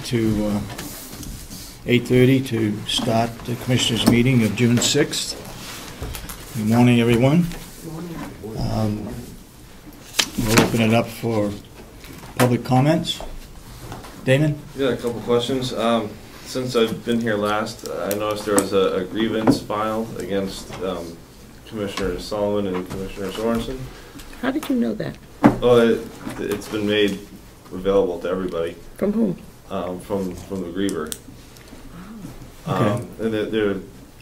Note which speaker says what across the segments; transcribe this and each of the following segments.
Speaker 1: to 8:30 to start the Commissioners' meeting of June 6th. Good morning, everyone. We'll open it up for public comments. Damon?
Speaker 2: Yeah, a couple questions. Since I've been here last, I noticed there was a grievance filed against Commissioner Solomon and Commissioner Sorensen.
Speaker 3: How did you know that?
Speaker 2: Oh, it's been made available to everybody.
Speaker 3: From whom?
Speaker 2: From the griever.
Speaker 1: Okay.
Speaker 2: And there are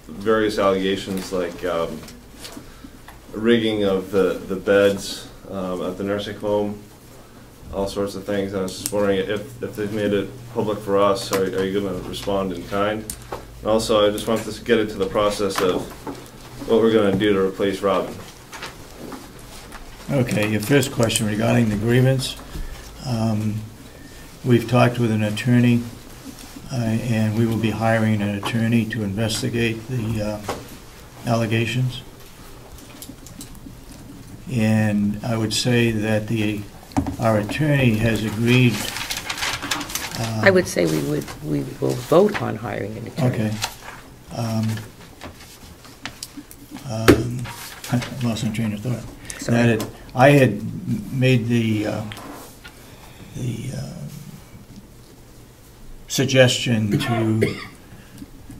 Speaker 2: various allegations like rigging of the beds at the nursing home, all sorts of things. I was just wondering if they've made it public for us, are you going to respond in kind? And also, I just want to get into the process of what we're going to do to replace Robin.
Speaker 1: Okay, your first question regarding the grievance. We've talked with an attorney, and we will be hiring an attorney to investigate the allegations. And I would say that our attorney has agreed.
Speaker 3: I would say we will vote on hiring an attorney.
Speaker 1: Okay. I lost my train of thought.
Speaker 3: Sorry.
Speaker 1: I had made the suggestion to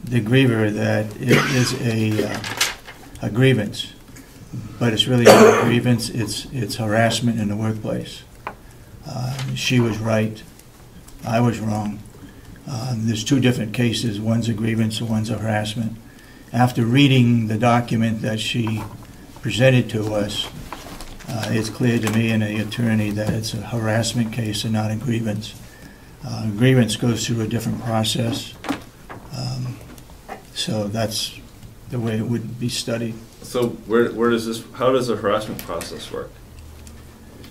Speaker 1: the griever that it is a grievance, but it's really not a grievance. It's harassment in the workplace. She was right. I was wrong. There's two different cases. One's a grievance and one's a harassment. After reading the document that she presented to us, it's clear to me and the attorney that it's a harassment case and not a grievance. Grievance goes through a different process, so that's the way it would be studied.
Speaker 2: So where does this? How does the harassment process work?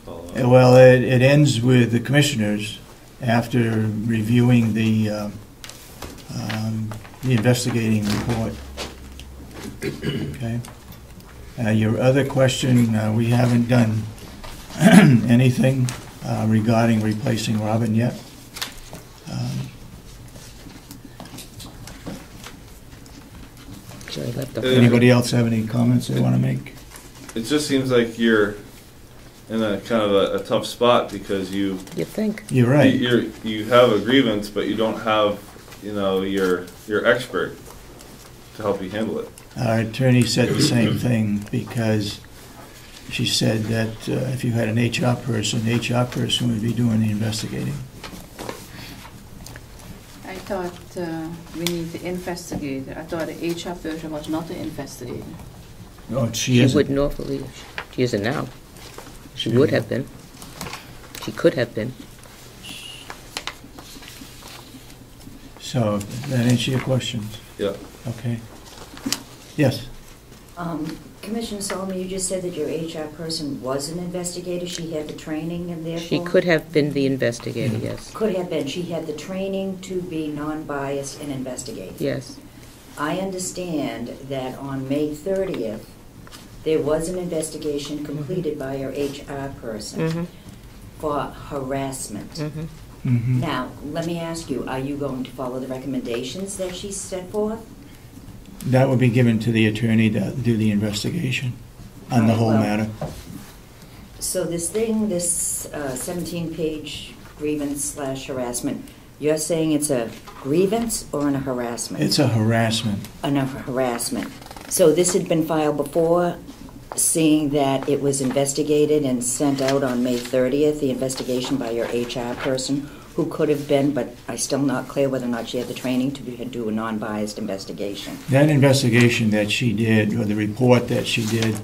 Speaker 1: Well, it ends with the commissioners after reviewing the investigating report. Okay. Your other question, we haven't done anything regarding replacing Robin yet. Anybody else have any comments they want to make?
Speaker 2: It just seems like you're in a kind of a tough spot because you
Speaker 3: think
Speaker 1: you're right.
Speaker 2: You have a grievance, but you don't have your expert to help you handle it.
Speaker 1: Our attorney said the same thing because she said that if you had an HR person, the HR person would be doing the investigating.
Speaker 4: I thought we need the investigator. I thought the HR person was not the investigator.
Speaker 1: Oh, she isn't.
Speaker 3: She would normally. She isn't now. She would have been. She could have been.
Speaker 1: So that answer your questions?
Speaker 2: Yeah.
Speaker 1: Okay. Yes.
Speaker 5: Commissioner Solomon, you just said that your HR person was an investigator. She had the training and therefore...
Speaker 3: She could have been the investigator, yes.
Speaker 5: Could have been. She had the training to be non-biased and investigate.
Speaker 3: Yes.
Speaker 5: I understand that on May 30th, there was an investigation completed by your HR person for harassment. Now, let me ask you, are you going to follow the recommendations that she set forth?
Speaker 1: That would be given to the attorney to do the investigation on the whole matter.
Speaker 5: So this thing, this 17-page grievance/harassment, you're saying it's a grievance or a harassment?
Speaker 1: It's a harassment.
Speaker 5: A harassment. So this had been filed before, seeing that it was investigated and sent out on May 30th, the investigation by your HR person, who could have been, but I'm still not clear whether or not she had the training to do a non-biased investigation.
Speaker 1: That investigation that she did, or the report that she did,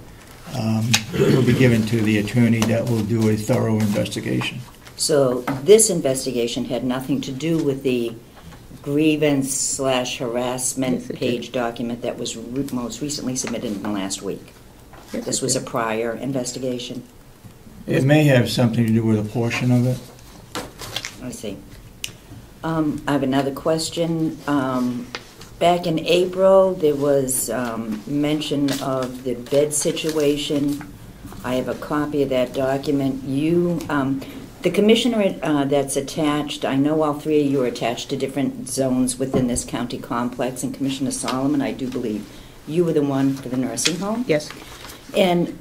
Speaker 1: will be given to the attorney that will do a thorough investigation.
Speaker 5: So this investigation had nothing to do with the grievance/harassment page document that was most recently submitted in the last week.
Speaker 3: Yes,
Speaker 5: this was a prior investigation.
Speaker 1: It may have something to do with a portion of it.
Speaker 5: I see. I have another question. Back in April, there was mention of the bed situation. I have a copy of that document. You The commissioner that's attached, I know all three of you are attached to different zones within this county complex, and Commissioner Solomon, I do believe you were the one for the nursing home.
Speaker 3: Yes.
Speaker 5: And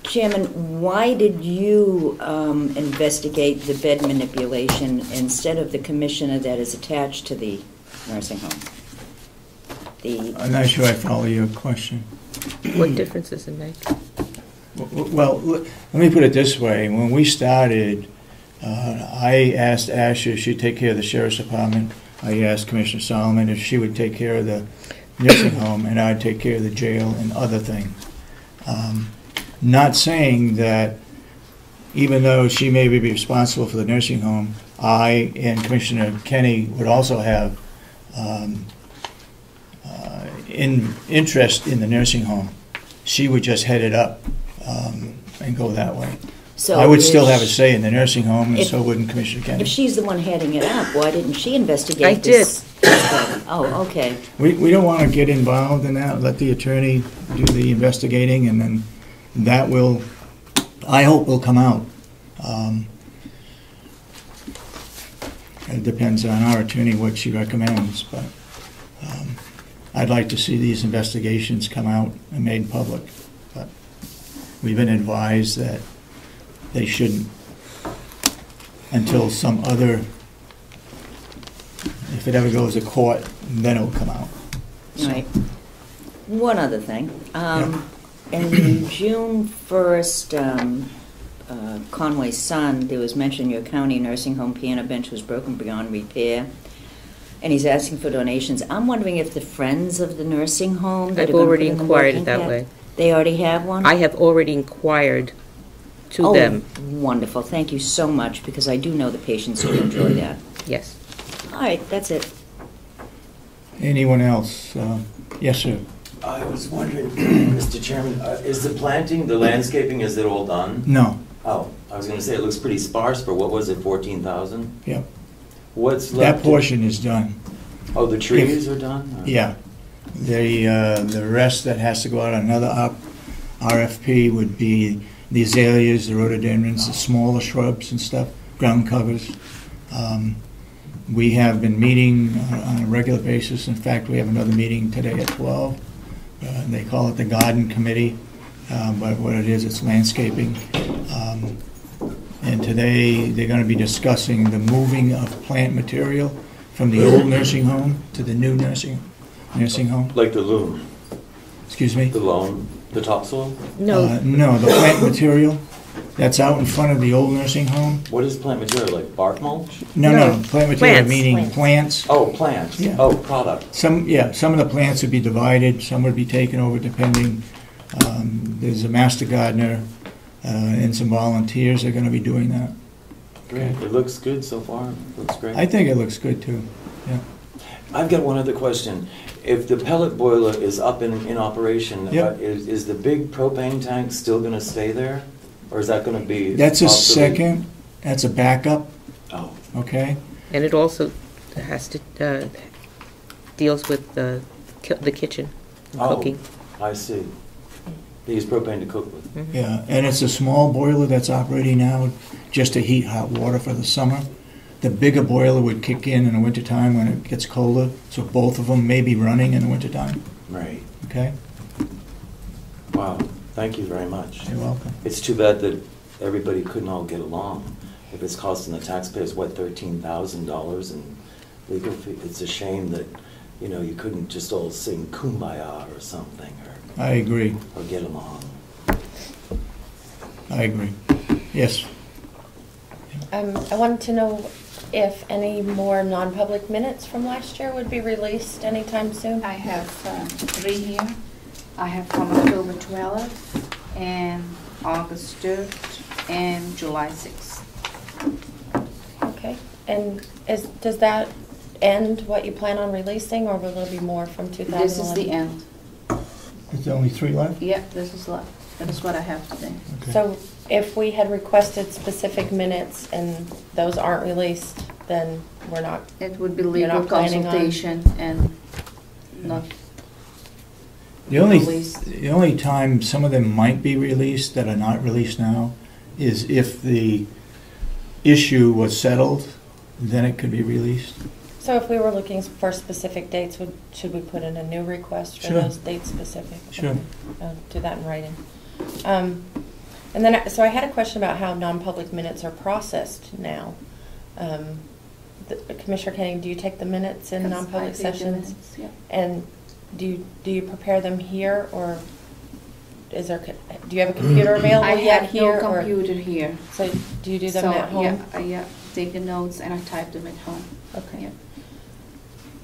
Speaker 5: Chairman, why did you investigate the bed manipulation instead of the commissioner that is attached to the nursing home?
Speaker 1: I'm not sure I follow your question.
Speaker 3: What difference does it make?
Speaker 1: Well, let me put it this way. When we started, I asked Asher if she'd take care of the sheriff's department. I asked Commissioner Solomon if she would take care of the nursing home, and I'd take care of the jail and other things. Not saying that even though she may be responsible for the nursing home, I and Commissioner Kenny would also have interest in the nursing home. She would just head it up and go that way.
Speaker 5: So
Speaker 1: I would still have a say in the nursing home, and so wouldn't Commissioner Kenny.
Speaker 5: If she's the one heading it up, why didn't she investigate
Speaker 3: I
Speaker 5: this? Oh, okay.
Speaker 1: We don't want to get involved in that. Let the attorney do the investigating, and then that will, I hope, will come out. It depends on our attorney what she recommends, but I'd like to see these investigations come out and made public. But we've been advised that they shouldn't until some other, if it ever goes to court, then it'll come out.
Speaker 5: All right. One other thing. In June 1st, Conway's son, there was mention your county nursing home piano bench was broken beyond repair, and he's asking for donations. I'm wondering if the friends of the nursing home that
Speaker 3: I've already inquired that way.
Speaker 5: They already have one?
Speaker 3: I have already inquired to them.
Speaker 5: Wonderful. Thank you so much, because I do know the patients who enjoy that.
Speaker 3: Yes.
Speaker 5: All right, that's it.
Speaker 1: Anyone else? Yes, sir.
Speaker 6: I was wondering, Mr. Chairman, is the planting, the landscaping, is it all done?
Speaker 1: No.
Speaker 6: Oh, I was going to say, it looks pretty sparse for, what was it, 14,000?
Speaker 1: Yep.
Speaker 6: What's left?
Speaker 1: That portion is done.
Speaker 6: Oh, the trees are done? Or?
Speaker 1: Yeah. The rest that has to go out on another RFP would be the azaleas, the rhododendrons, the smaller shrubs and stuff, ground covers. We have been meeting on a regular basis. In fact, we have another meeting today at 12. They call it the Garden Committee, but what it is, it's landscaping. And today, they're going to be discussing the moving of plant material from the old nursing home to the new nursing home.
Speaker 6: Like the loam?
Speaker 1: Excuse me?
Speaker 6: The loam, the topsoil?
Speaker 3: No.
Speaker 1: No, the plant material that's out in front of the old nursing home.
Speaker 6: What is plant material, like bark mulch?
Speaker 1: No, plant material
Speaker 3: Plants.
Speaker 1: meaning plants.
Speaker 6: Oh, plants.
Speaker 1: Yeah.
Speaker 6: Oh, product.
Speaker 1: Some of the plants would be divided, some would be taken over depending. There's a master gardener and some volunteers that are going to be doing that.
Speaker 6: Great. It looks good so far. It looks great.
Speaker 1: I think it looks good too. Yeah.
Speaker 6: I've got one other question. If the pellet boiler is up in operation,
Speaker 1: Yep.
Speaker 6: Is the big propane tank still going to stay there? Or is that going to be...
Speaker 1: That's a
Speaker 6: obsolete?
Speaker 1: second. That's a backup.
Speaker 6: Oh.
Speaker 1: Okay.
Speaker 3: And it also has to, deals with the kitchen, and cooking.
Speaker 6: I see. They use propane to cook with.
Speaker 3: Mm-hmm.
Speaker 1: Yeah, and it's a small boiler that's operating now just to heat hot water for the summer. The bigger boiler would kick in the wintertime when it gets colder, so both of them may be running in the wintertime.
Speaker 6: Right.
Speaker 1: Okay?
Speaker 6: Wow. Thank you very much.
Speaker 1: You're welcome.
Speaker 6: It's too bad that everybody couldn't all get along. If it's costing the taxpayers, what, $13,000 in legal fee? It's a shame that, you couldn't just all sing Kumbaya or something,
Speaker 1: I agree.
Speaker 6: or get along.
Speaker 1: I agree. Yes.
Speaker 7: I wanted to know if any more non-public minutes from last year would be released anytime soon.
Speaker 4: I have 3 here. I have from October 12th and August 3rd and July 6th.
Speaker 7: Okay. And does that end what you plan on releasing, or will there be more from 2011?
Speaker 4: This is the end.
Speaker 1: Is there only 3 left?
Speaker 4: Yep, this is left. That is what I have today.
Speaker 1: Okay.
Speaker 7: So if we had requested specific minutes and those aren't released, then we're not...
Speaker 4: It would be
Speaker 7: You're
Speaker 4: legal
Speaker 7: not planning on-
Speaker 4: consultation and not
Speaker 1: The only
Speaker 4: released.
Speaker 1: time some of them might be released that are not released now is if the issue was settled, then it could be released.
Speaker 7: So if we were looking for specific dates, should we put in a new request for
Speaker 1: Sure.
Speaker 7: those dates specific?
Speaker 1: Sure.
Speaker 7: Okay. I'll do that in writing. And then, so I had a question about how non-public minutes are processed now. Commissioner Kenny, do you take the minutes in non-public sessions?
Speaker 4: Yeah.
Speaker 7: And do you prepare them here, or is there, do you have a computer available
Speaker 4: I
Speaker 7: yet
Speaker 4: have
Speaker 7: here?
Speaker 4: no
Speaker 7: or-
Speaker 4: computer here.
Speaker 7: So do you do them
Speaker 4: So,
Speaker 7: at home?
Speaker 4: Yeah, take the notes and I type them at home.
Speaker 7: Okay.
Speaker 4: Yeah.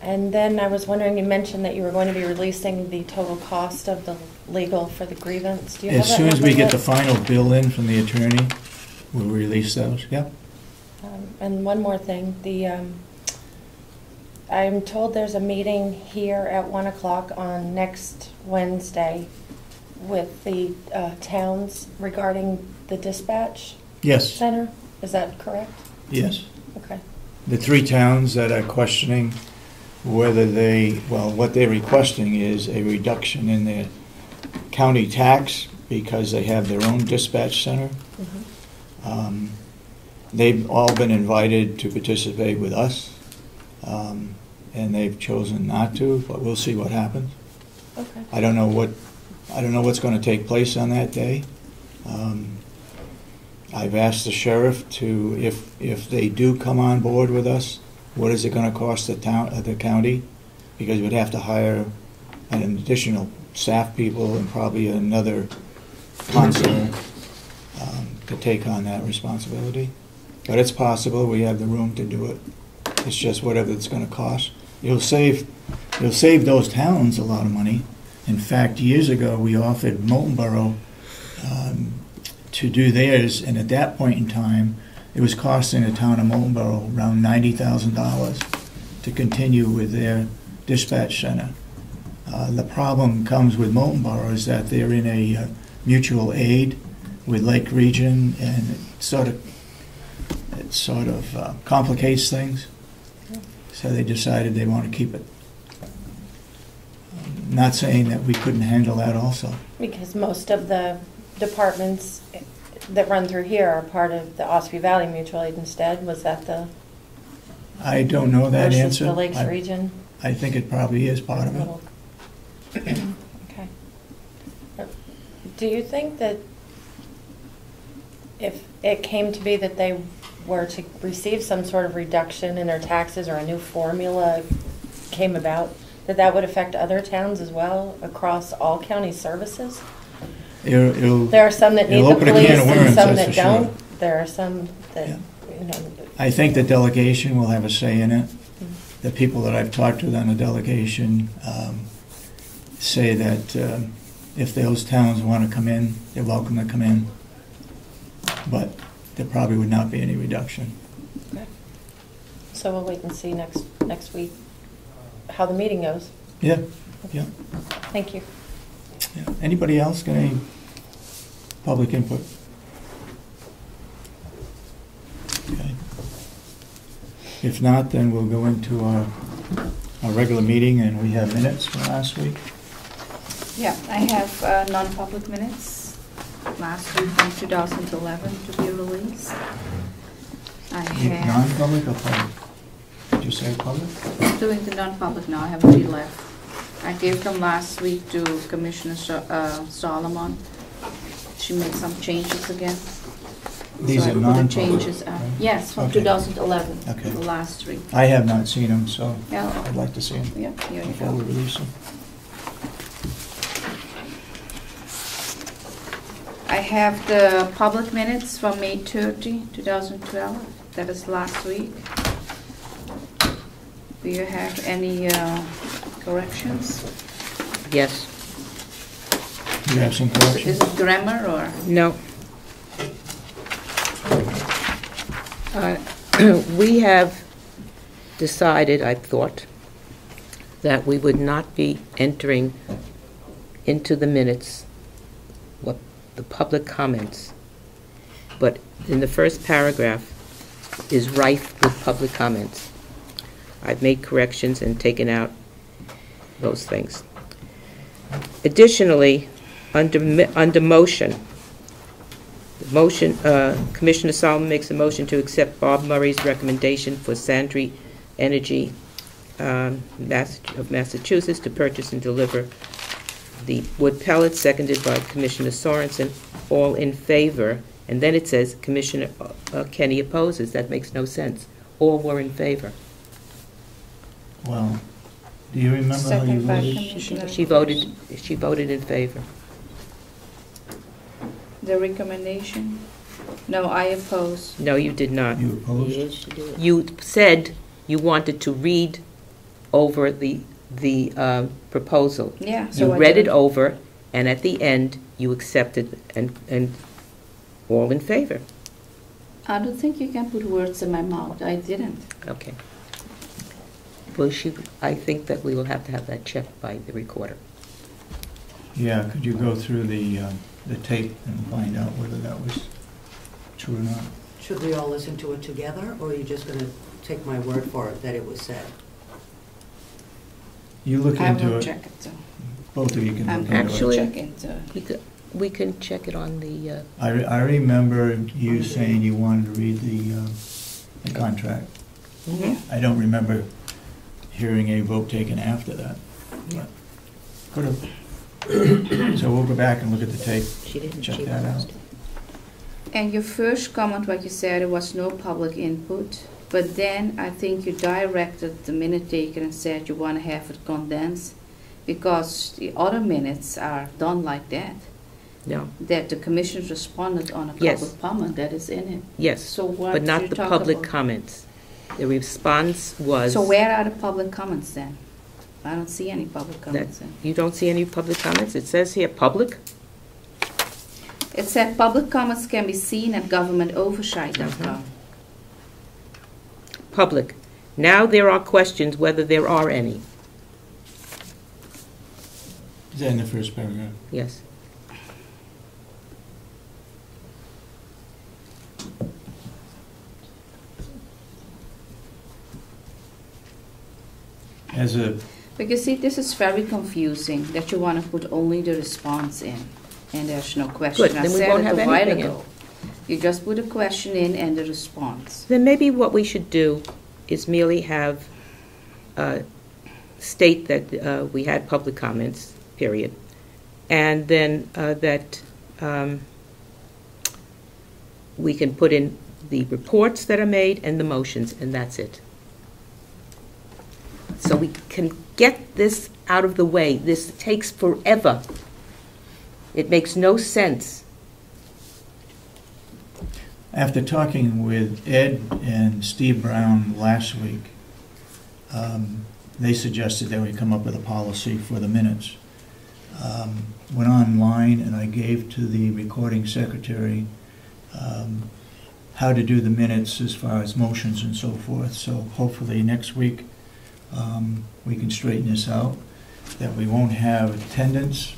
Speaker 7: And then I was wondering, you mentioned that you were going to be releasing the total cost of the legal for the grievance. Do you have
Speaker 1: As
Speaker 7: that
Speaker 1: soon as we
Speaker 7: number
Speaker 1: get
Speaker 7: yet?
Speaker 1: the final bill in from the attorney, we'll release those. Yep.
Speaker 7: And one more thing, I'm told there's a meeting here at 1 o'clock on next Wednesday with the towns regarding the dispatch
Speaker 1: Yes,
Speaker 7: center. Is that correct?
Speaker 1: yes.
Speaker 7: Okay.
Speaker 1: The 3 towns that are questioning whether what they're requesting is a reduction in their county tax because they have their own dispatch center.
Speaker 7: Mhm.
Speaker 1: They've all been invited to participate with us, and they've chosen not to, but we'll see what happens.
Speaker 7: Okay.
Speaker 1: I don't know what's going to take place on that day. I've asked the sheriff to, if they do come on board with us, what is it going to cost the county? Because we'd have to hire an additional staff people and probably another constable to take on that responsibility. But it's possible. We have the room to do it. It's just whatever it's going to cost. You'll save those towns a lot of money. In fact, years ago, we offered Moulton Borough to do theirs, and at that point in time, it was costing the town of Moulton Borough around $90,000 to continue with their dispatch center. The problem comes with Moulton Borough is that they're in a mutual aid with Lake Region, and it sort of complicates things. So they decided they want to keep it. Not saying that we couldn't handle that also.
Speaker 7: Because most of the departments that run through here are part of the Ospey Valley Mutual Aid instead. Was that the
Speaker 1: I don't know that
Speaker 7: versus
Speaker 1: answer.
Speaker 7: the Lakes region?
Speaker 1: I think it probably is part of it.
Speaker 7: Okay. Do you think that if it came to be that they were to receive some sort of reduction in their taxes or a new formula came about, that would affect other towns as well across all county services? There are some that need the police and some that don't. There are some that, you know.
Speaker 1: I think the delegation will have a say in it. The people that I've talked to on the delegation say that if those towns want to come in, they're welcome to come in. But there probably would not be any reduction.
Speaker 7: Okay. So we'll wait and see next week how the meeting goes.
Speaker 1: Yeah, yeah.
Speaker 7: Thank you.
Speaker 1: Yeah. Anybody else got any public input? Okay. If not, then we'll go into our regular meeting, and we have minutes from last week.
Speaker 4: Yeah, I have non-public minutes last week from 2011 to be released. I have
Speaker 1: Non-public or public? Did you say public?
Speaker 4: doing the non-public now. I have 3 left. I gave them last week to Commissioner Solomon. She made some changes again.
Speaker 1: These
Speaker 4: So
Speaker 1: are
Speaker 4: I put the
Speaker 1: non-public,
Speaker 4: changes.
Speaker 1: right?
Speaker 4: Yes, from
Speaker 1: Okay.
Speaker 4: 2011.
Speaker 1: Okay.
Speaker 4: The last 3.
Speaker 1: I have not seen them, so
Speaker 4: Yeah.
Speaker 1: I'd like to see them
Speaker 4: Yeah, here you
Speaker 1: before we
Speaker 4: go.
Speaker 1: release them.
Speaker 4: I have the public minutes from May 30, 2012. That is last week. Do you have any corrections?
Speaker 3: Yes.
Speaker 1: You have some
Speaker 4: Is
Speaker 1: corrections?
Speaker 4: it grammar or?
Speaker 3: No. We have decided, I thought, that we would not be entering into the minutes what the public comments, but in the first paragraph is rife with public comments. I've made corrections and taken out those things. Additionally, under motion, The motion, Commissioner Solomon makes a motion to accept Bob Murray's recommendation for SANDI Energy of Massachusetts to purchase and deliver the wood pellets, seconded by Commissioner Sorensen. All in favor. And then it says Commissioner Kenny opposes. That makes no sense. All were in favor.
Speaker 1: Well, do you remember how you
Speaker 4: Second by
Speaker 1: voted?
Speaker 4: Commissioner
Speaker 3: She voted in favor.
Speaker 4: The recommendation? No, I oppose.
Speaker 3: No, you did not.
Speaker 1: You opposed?
Speaker 5: Yes, she did.
Speaker 3: You said you wanted to read over the proposal.
Speaker 4: Yeah, so
Speaker 3: You
Speaker 4: I
Speaker 3: read it
Speaker 4: didn't.
Speaker 3: over, and at the end, you accepted and all in favor.
Speaker 4: I don't think you can put words in my mouth. I didn't.
Speaker 3: Okay. Well, I think that we will have to have that checked by the recorder.
Speaker 1: Yeah, could you go through the tape and find out whether that was true or not?
Speaker 8: Should we all listen to it together, or are you just going to take my word for it that it was said?
Speaker 1: You look
Speaker 4: I
Speaker 1: into
Speaker 4: will
Speaker 1: it.
Speaker 4: check it too.
Speaker 1: Both of you can
Speaker 4: I'm
Speaker 1: look
Speaker 4: going
Speaker 1: into
Speaker 4: to
Speaker 3: Actually-
Speaker 1: it.
Speaker 4: check into it.
Speaker 3: We can check it on the,
Speaker 1: I remember you saying you wanted to read the contract.
Speaker 4: Yeah.
Speaker 1: I don't remember hearing a vote taken after that. But could have. So we'll go back and look at the tape.
Speaker 3: she didn't.
Speaker 1: Check
Speaker 3: she
Speaker 1: that out.
Speaker 3: opposed.
Speaker 4: And your first comment, what you said, there was no public input, but then I think you directed the minute taker and said you want to have it condensed, because the other minutes are done like that,
Speaker 3: No,
Speaker 4: that the commission responded on a
Speaker 3: Yes.
Speaker 4: public comment that is in it.
Speaker 3: yes,
Speaker 4: So what
Speaker 3: but
Speaker 4: you
Speaker 3: not the
Speaker 4: talk
Speaker 3: public
Speaker 4: about?
Speaker 3: comments. The response was...
Speaker 4: So where are the public comments then? I don't see any public
Speaker 3: that
Speaker 4: comments then.
Speaker 3: You don't see any public comments? It says here, public?
Speaker 4: It said public comments can be seen at GovernmentOversite.com.
Speaker 3: Public. Now there are questions whether there are any.
Speaker 1: Is that in the first paragraph?
Speaker 3: Yes.
Speaker 1: As a,
Speaker 4: Because see, this is very confusing, that you want to put only the response in, and there's no question.
Speaker 3: Good,
Speaker 4: I
Speaker 3: then we
Speaker 4: said
Speaker 3: won't
Speaker 4: it
Speaker 3: have
Speaker 4: a while
Speaker 3: anything in.
Speaker 4: ago. You just put a question in and the response.
Speaker 3: Then maybe what we should do is merely have, state that we had public comments, period, and then that we can put in the reports that are made and the motions, and that's it. So we can get this out of the way. This takes forever. It makes no sense.
Speaker 1: after talking with Ed and Steve Brown last week, they suggested that we come up with a policy for the minutes. Went online and I gave to the recording secretary how to do the minutes as far as motions and so forth. So hopefully next week we can straighten this out, that we won't have attendance.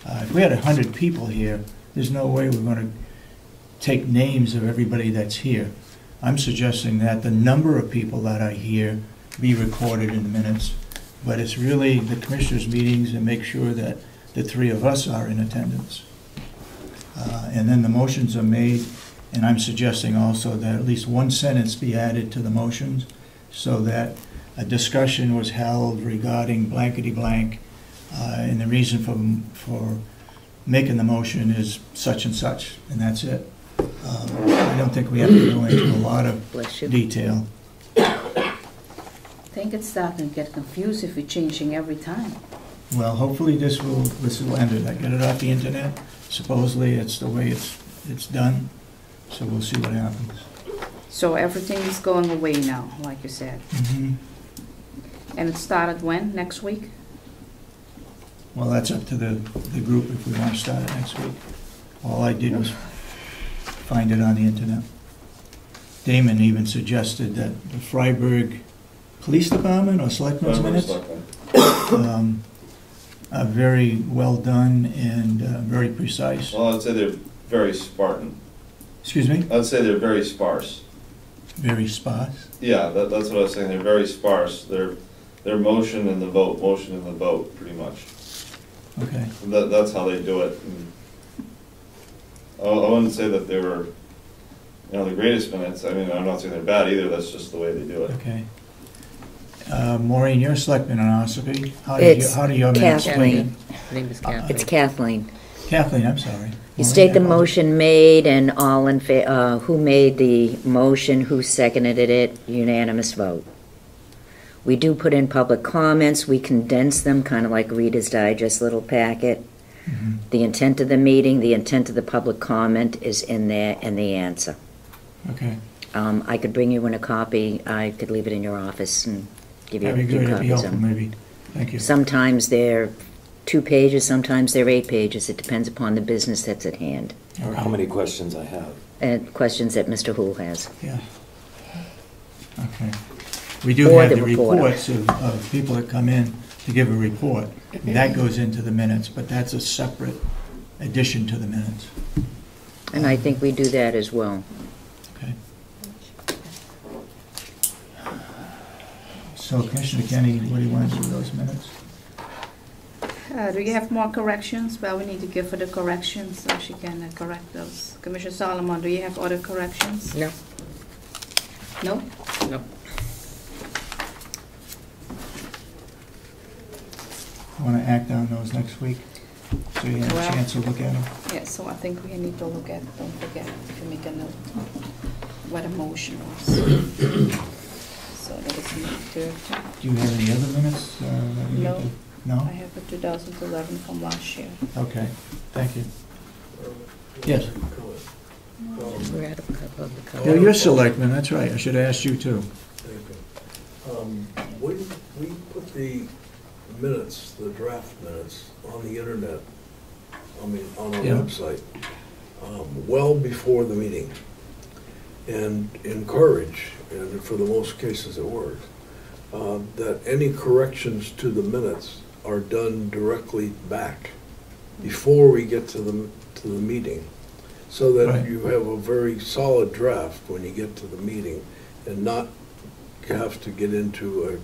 Speaker 1: If we had 100 people here, there's no way we're going to take names of everybody that's here. I'm suggesting that the number of people that are here be recorded in the minutes, but it's really the commissioners' meetings and make sure that the three of us are in attendance. And then the motions are made, and I'm suggesting also that at least one sentence be added to the motions so that a discussion was held regarding blankety blank, and the reason for making the motion is such and such, and that's it. I don't think we have to go into a lot of
Speaker 3: Bless you.
Speaker 1: detail.
Speaker 4: I think it's starting to get confused if we're changing every time.
Speaker 1: Well, hopefully this will end it. I get it off the internet. Supposedly it's the way it's done, so we'll see what happens.
Speaker 4: So everything is going away now, like you said.
Speaker 1: Mhm.
Speaker 4: And it started when? Next week?
Speaker 1: Well, that's up to the group if we want to start it next week. All I did was find it on the internet. Damon even suggested that the Freiburg Police Department or Selectmen's minutes are very well done and very precise.
Speaker 2: Well, I'd say they're very Spartan.
Speaker 1: Excuse me?
Speaker 2: I'd say they're very sparse.
Speaker 1: Very sparse.
Speaker 2: Yeah, that's what I was saying. They're very sparse. They're motion and the vote, pretty much.
Speaker 1: Okay.
Speaker 2: That's how they do it. And I wouldn't say that they were, the greatest minutes. I mean, I'm not saying they're bad either. That's just the way they do it.
Speaker 1: Okay. Maureen, you're a selectman on OSAP. How do your minutes
Speaker 5: Kathleen.
Speaker 3: Her name is Kathleen.
Speaker 5: It's Kathleen.
Speaker 1: Kathleen, I'm sorry.
Speaker 5: You
Speaker 1: Maureen,
Speaker 5: state the
Speaker 1: I apologize.
Speaker 5: motion made and all in who made the motion, who seconded it, unanimous vote. We do put in public comments. We condense them, kind of like Reader's Digest little packet.
Speaker 1: Mhm.
Speaker 5: The intent of the meeting, the intent of the public comment is in there, and the answer.
Speaker 1: Okay.
Speaker 5: I could bring you in a copy. I could leave it in your office and give you a
Speaker 1: That'd be
Speaker 5: few
Speaker 1: good. That'd be
Speaker 5: copies
Speaker 1: helpful,
Speaker 5: of them.
Speaker 1: maybe. Thank you.
Speaker 5: Sometimes they're 2 pages, sometimes they're 8 pages. It depends upon the business that's at hand.
Speaker 6: Or how many questions I have.
Speaker 5: And questions that Mr. Hool has.
Speaker 1: Yeah. Okay. We do
Speaker 5: Or
Speaker 1: have
Speaker 5: the
Speaker 1: the
Speaker 5: reporter.
Speaker 1: reports of people that come in to give a report. That goes into the minutes, but that's a separate addition to the minutes.
Speaker 5: And I think we do that as well.
Speaker 1: Okay. So Commissioner Kenny, what do you want to do with those minutes?
Speaker 4: Do you have more corrections? Well, we need to give her the corrections so she can correct those. Commissioner Solomon, do you have other corrections?
Speaker 3: No,
Speaker 4: No?
Speaker 3: no.
Speaker 1: Want to act on those next week? So you have a
Speaker 4: Well-
Speaker 1: chance to look at them?
Speaker 4: Yeah, so I think we need to look at, don't forget to make a note what a motion was. So that is May 30.
Speaker 1: Do you have any other minutes? That we need
Speaker 4: No.
Speaker 1: to- No?
Speaker 4: I have a 2011 from last year.
Speaker 1: Okay, thank you. Yes?
Speaker 3: We're out of public comment.
Speaker 1: Yeah, you're selectman, that's right. I should have asked you too.
Speaker 9: We put the minutes, the draft minutes, on the internet, on our
Speaker 1: Yeah.
Speaker 9: website, well before the meeting, and encourage, and for the most cases it works, that any corrections to the minutes are done directly back before we get to the meeting, so that
Speaker 1: Right.
Speaker 9: you have a very solid draft when you get to the meeting, and not have to get into a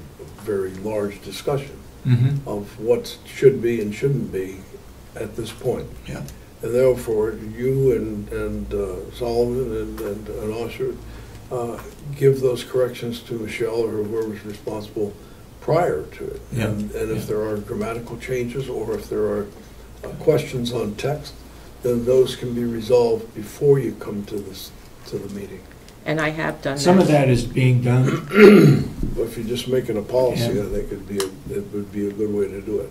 Speaker 9: very large discussion
Speaker 1: Mm-hmm.
Speaker 9: of what should be and shouldn't be at this point.
Speaker 1: Yeah.
Speaker 9: And therefore, you and Solomon and Osher, give those corrections to Michelle or whoever's responsible prior to it.
Speaker 1: Yeah.
Speaker 9: And if
Speaker 1: Yeah.
Speaker 9: there are grammatical changes or if there are questions on text, then those can be resolved before you come to the meeting.
Speaker 3: And I have done that.
Speaker 1: Some of that is being done.
Speaker 9: But if you're just making a policy,
Speaker 1: Yeah.
Speaker 9: I think it would be a good way to do it.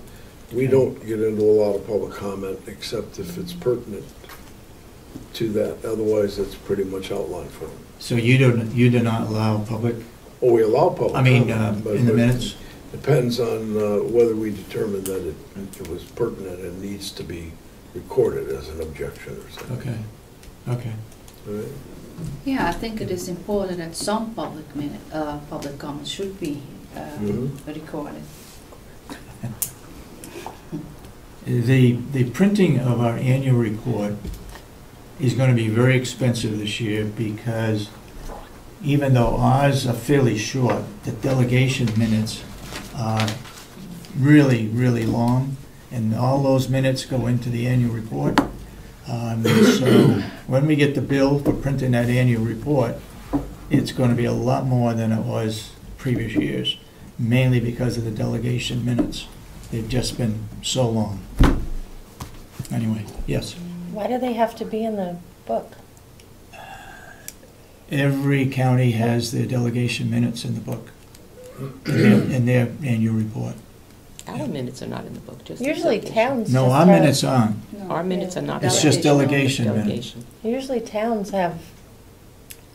Speaker 9: We don't get into a lot of public comment except if it's pertinent to that. Otherwise, it's pretty much outlined for them.
Speaker 1: So you do not allow public,
Speaker 9: Or we allow public
Speaker 1: I mean,
Speaker 9: comment, but
Speaker 1: in the minutes?
Speaker 9: Depends on whether we determine that it was pertinent and needs to be recorded as an objection or something.
Speaker 1: Okay, okay.
Speaker 9: All right?
Speaker 4: Yeah, I think it is important that some public comments should be recorded.
Speaker 1: The printing of our annual report is going to be very expensive this year because even though ours are fairly short, the delegation minutes are really, really long, and all those minutes go into the annual report. So when we get the bill for printing that annual report, it's going to be a lot more than it was previous years, mainly because of the delegation minutes. They've just been so long. Anyway, yes.
Speaker 7: Why do they have to be in the book?
Speaker 1: Every county has their delegation minutes in the book, in their annual report.
Speaker 3: Our minutes are not in the book, just the
Speaker 7: Usually
Speaker 3: delegation.
Speaker 7: towns
Speaker 1: No,
Speaker 7: just
Speaker 1: our
Speaker 7: have-
Speaker 1: minutes aren't.
Speaker 4: No.
Speaker 3: Our minutes are not.
Speaker 1: It's just delegation minutes.
Speaker 3: Delegation.
Speaker 7: Usually towns have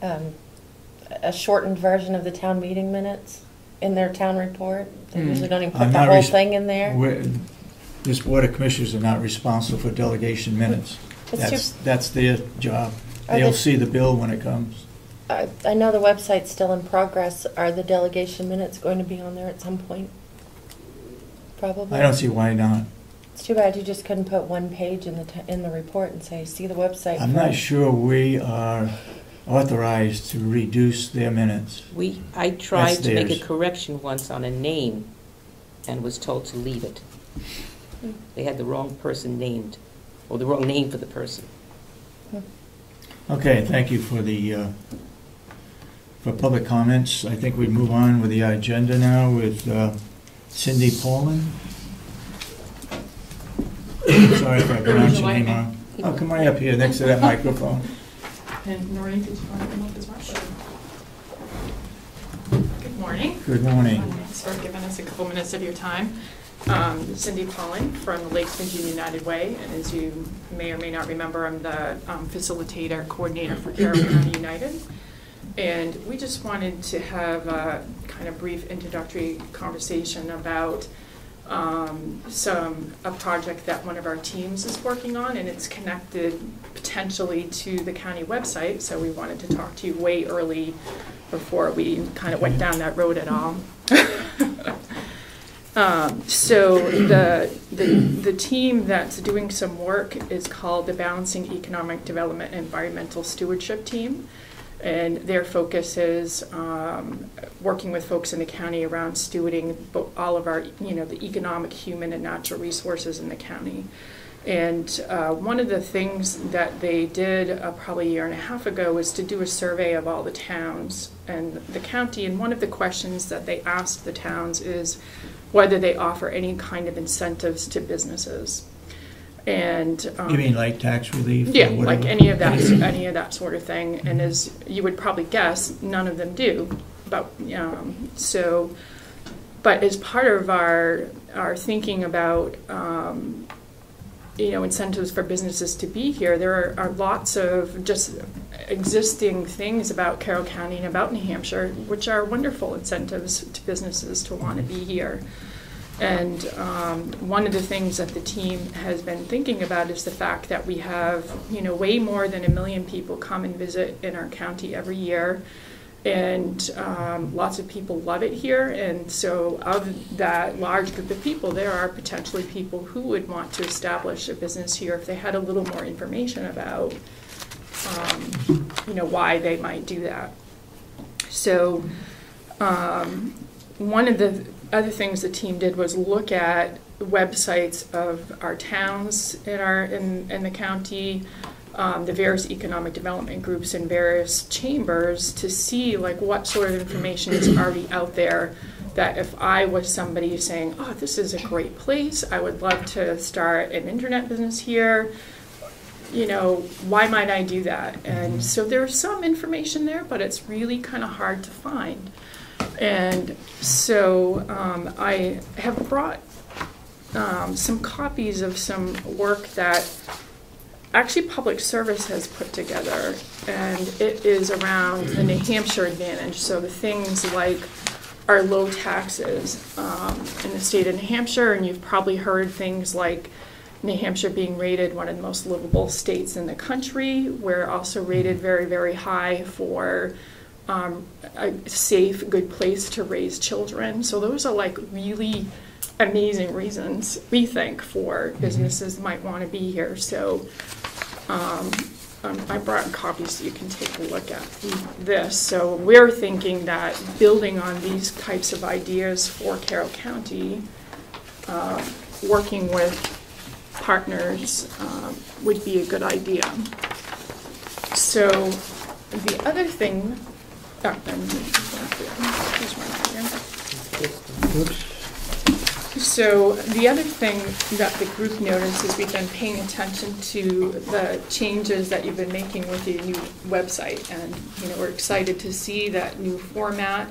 Speaker 7: a shortened version of the town meeting minutes in their town report. They usually don't even
Speaker 1: I'm
Speaker 7: put the
Speaker 1: not
Speaker 7: whole
Speaker 1: res-
Speaker 7: thing in there.
Speaker 1: This Board of Commissioners are not responsible for delegation minutes.
Speaker 7: It's
Speaker 1: That's their job.
Speaker 7: Are
Speaker 1: They'll
Speaker 7: they-
Speaker 1: see the bill when it comes.
Speaker 7: I know the website's still in progress. Are the delegation minutes going to be on there at some point? Probably.
Speaker 1: I don't see why not.
Speaker 7: It's too bad you just couldn't put one page in the report and say, see the website.
Speaker 1: I'm
Speaker 7: for-"
Speaker 1: not sure we are authorized to reduce their minutes.
Speaker 3: I tried
Speaker 1: That's
Speaker 3: to make a
Speaker 1: theirs.
Speaker 3: correction once on a name and was told to leave it. They had the wrong person named, or the wrong name for the person.
Speaker 1: Okay, thank you for the for public comments. I think we move on with the agenda now with Cyndi Paulin. Sorry if I pronounced your name wrong. Oh, come right up here next to that microphone.
Speaker 10: And Noreen, did you want to come up as well? Good morning.
Speaker 1: Good morning.
Speaker 10: Thanks for giving us a couple minutes of your time. Cyndi Paulin from the Lakes Virginia United Way, and as you may or may not remember, I'm the facilitator coordinator for Carroll County United. And we just wanted to have a kind of brief introductory conversation about a project that one of our teams is working on, and it's connected potentially to the county website, so we wanted to talk to you way early before we kind of went down that road at all. So the team that's doing some work is called the Balancing Economic Development and Environmental Stewardship Team. And their focus is working with folks in the county around stewarding all of our, the economic, human, and natural resources in the county. And one of the things that they did probably a year and a half ago was to do a survey of all the towns and the county. And one of the questions that they asked the towns is whether they offer any kind of incentives to businesses. And
Speaker 1: you mean like tax relief?
Speaker 10: Yeah, like any of that sort of thing. And as you would probably guess, none of them do. But but as part of our thinking about incentives for businesses to be here, there are lots of just existing things about Carroll County and about New Hampshire which are wonderful incentives to businesses to want to be here. And one of the things that the team has been thinking about is the fact that we have, way more than 1 million people come and visit in our county every year. And lots of people love it here. And so of that large group of people, there are potentially people who would want to establish a business here if they had a little more information about, why they might do that. So one of the other things the team did was look at websites of our towns in the county, the various economic development groups and various chambers to see what sort of information is already out there that if I was somebody saying, oh, this is a great place, I would love to start an internet business here, why might I do that? And so there's some information there, but it's really kind of hard to find. And so I have brought some copies of some work that actually Public Service has put together, and it is around the New Hampshire advantage. So the things like our low taxes in the state of New Hampshire, and you've probably heard things like New Hampshire being rated one of the most livable states in the country. We're also rated very, very high for a safe, good place to raise children. So those are really amazing reasons, we think, for businesses might want to be here. So I brought copies so you can take a look at this. So we're thinking that building on these types of ideas for Carroll County, working with partners would be a good idea. So the other thing, so the other thing that the group noticed is we've been paying attention to the changes that you've been making with your new website, and we're excited to see that new format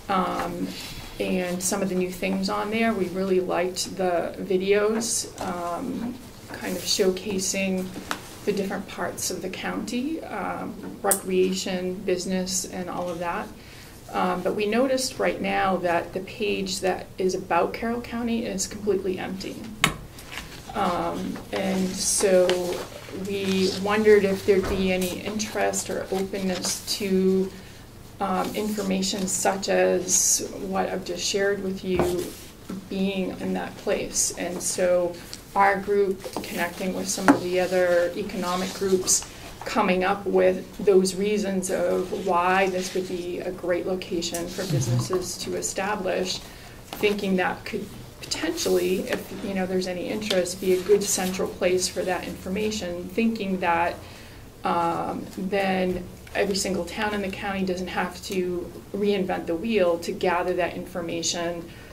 Speaker 10: and some of the new things on there. We really liked the videos kind of showcasing the different parts of the county, recreation, business, and all of that. But we noticed right now that the page that is about Carroll County is completely empty. And so we wondered if there'd be any interest or openness to information such as what I've just shared with you being in that place. And so our group, connecting with some of the other economic groups, coming up with those reasons of why this would be a great location for businesses to establish, thinking that could potentially, if there's any interest, be a good central place for that information, thinking that then every single town in the county doesn't have to reinvent the wheel to gather that information